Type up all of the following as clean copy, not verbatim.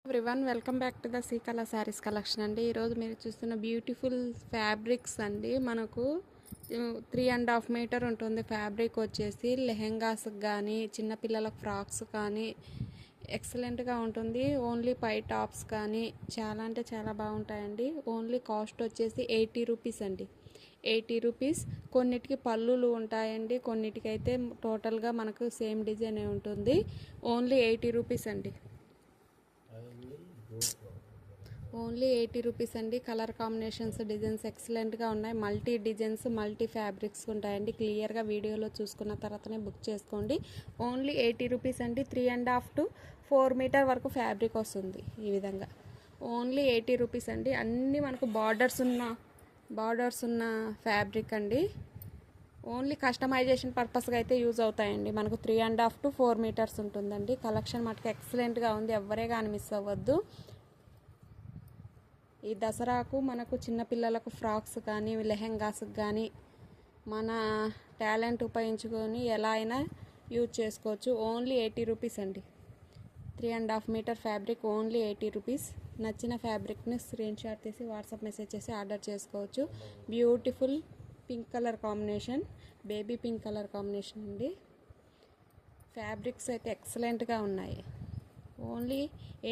Everyone welcome back to the Srikala saris collection అండి. ఈరోజు మీరు చూస్తున్న బ్యూటిఫుల్ ఫ్యాబ్రిక్స్ అండి. మనకు 3.5 మీటర్ ఉంటుంది ఫ్యాబ్రిక్ వచ్చేసి. లెహెంగాస్కి కానీ చిన్నపిల్లలకు ఫ్రాక్స్ కానీ ఎక్సలెంట్గా ఉంటుంది. ఓన్లీ పై టాప్స్ కానీ చాలా అంటే చాలా బాగుంటాయండి. ఓన్లీ కాస్ట్ వచ్చేసి 80 రూపీస్ అండి. 80 రూపీస్. కొన్నిటికి పళ్ళులు ఉంటాయండి, కొన్నిటికైతే టోటల్గా మనకు సేమ్ డిజైన్ ఉంటుంది. ఓన్లీ 80 రూపీస్ అండి. ఓన్లీ 80 రూపీస్ అండి. కలర్ కాంబినేషన్స్ డిజైన్స్ ఎక్సలెంట్గా ఉన్నాయి. మల్టీ డిజైన్స్ మల్టీ ఫ్యాబ్రిక్స్ ఉంటాయండి. క్లియర్గా వీడియోలో చూసుకున్న తర్వాతనే బుక్ చేసుకోండి. ఓన్లీ 80 రూపీస్ అండి. 3.5 to 4 మీటర్ వరకు ఫ్యాబ్రిక్ వస్తుంది ఈ విధంగా. ఓన్లీ 80 రూపీస్ అండి. అన్నీ మనకు బార్డర్స్ ఉన్న ఫ్యాబ్రిక్ అండి. ఓన్లీ కస్టమైజేషన్ పర్పస్గా అయితే యూజ్ అవుతాయండి. మనకు 3.5 to 4 మీటర్స్ ఉంటుందండి. కలెక్షన్ మటుకు ఎక్సలెంట్గా ఉంది. ఎవరే కానీ మిస్ అవ్వద్దు. ఈ దసరాకు మనకు చిన్నపిల్లలకు ఫ్రాక్స్ కానీ లెహెంగాస్కి కానీ మన టాలెంట్ ఉపయోగించుకొని ఎలా అయినా యూజ్ చేసుకోవచ్చు. ఓన్లీ 80 రూపీస్ అండి. 3.5 మీటర్ ఫ్యాబ్రిక్ ఓన్లీ 80 రూపీస్. నచ్చిన ఫ్యాబ్రిక్ని స్క్రీన్ షాట్ తీసి వాట్సాప్ మెసేజ్ చేసి ఆర్డర్ చేసుకోవచ్చు. Beautiful pink colour combination, baby pink colour combination అండి. ఫ్యాబ్రిక్స్ అయితే ఎక్సలెంట్గా ఉన్నాయి. ఓన్లీ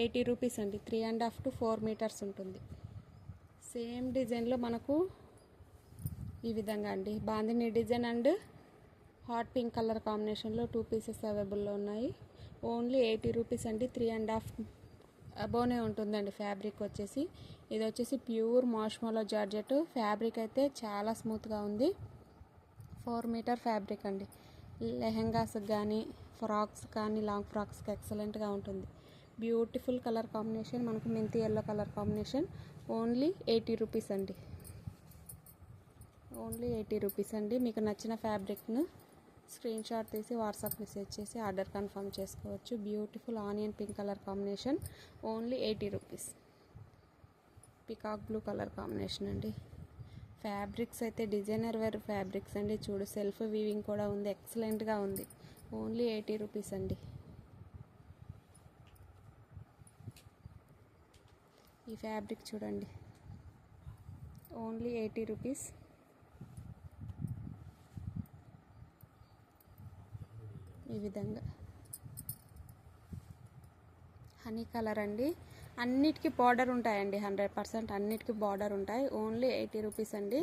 80 రూపీస్ అండి. 3.5 to 4 మీటర్స్ ఉంటుంది. సేమ్ డిజైన్లో మనకు ఈ విధంగా అండి bandhani design and hot pink colour కాంబినేషన్లో 2 పీసెస్ అవైలబుల్లో ఉన్నాయి. ఓన్లీ 80 రూపీస్ అండి. 3.5 అబోనే ఉంటుందండి ఫ్యాబ్రిక్ వచ్చేసి. ఇది వచ్చేసి ప్యూర్ మాష్మోలో జార్జెట్ ఫ్యాబ్రిక్ అయితే చాలా స్మూత్గా ఉంది. 4 మీటర్ ఫ్యాబ్రిక్ అండి. లెహెంగాస్కి కానీ ఫ్రాక్స్ కానీ లాంగ్ ఫ్రాక్స్కి ఎక్సలెంట్గా ఉంటుంది. బ్యూటిఫుల్ కలర్ కాంబినేషన్, మనకు మెంతి yellow colour combination. Only 80 rupees అండి. ఓన్లీ 80 రూపీస్ అండి. మీకు నచ్చిన ఫ్యాబ్రిక్ను స్క్రీన్ షాట్ తీసి వాట్సాప్ మెసేజ్ చేసి ఆర్డర్ కన్ఫర్మ్ చేసుకోవచ్చు. Beautiful onion pink colour combination. Only 80 rupees. Peacock blue colour combination అండి. ఫ్యాబ్రిక్స్ అయితే డిజైనర్ వేర్ ఫ్యాబ్రిక్స్ అండి. చూడు, సెల్ఫ్ వీవింగ్ కూడా ఉంది. ఎక్సలెంట్గా ఉంది. ఓన్లీ 80 రూపీస్ అండి. ఈ ఫ్యాబ్రిక్ చూడండి. Only 80 rupees. ఈ విధంగా హనీ కలర్ అండి. అన్నిటికీ బార్డర్ ఉంటాయండి. 100% అన్నిటికీ బార్డర్ ఉంటాయి. ఓన్లీ 80 రూపీస్ అండి.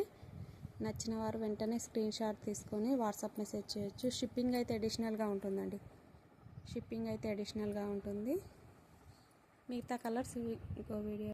నచ్చిన వారు వెంటనే స్క్రీన్ షాట్ తీసుకొని వాట్సాప్ మెసేజ్ చేయొచ్చు. షిప్పింగ్ అయితే అడిషనల్గా ఉంటుందండి. షిప్పింగ్ అయితే అడిషనల్గా ఉంటుంది. మిగతా కలర్స్ ఇంకో వీడియో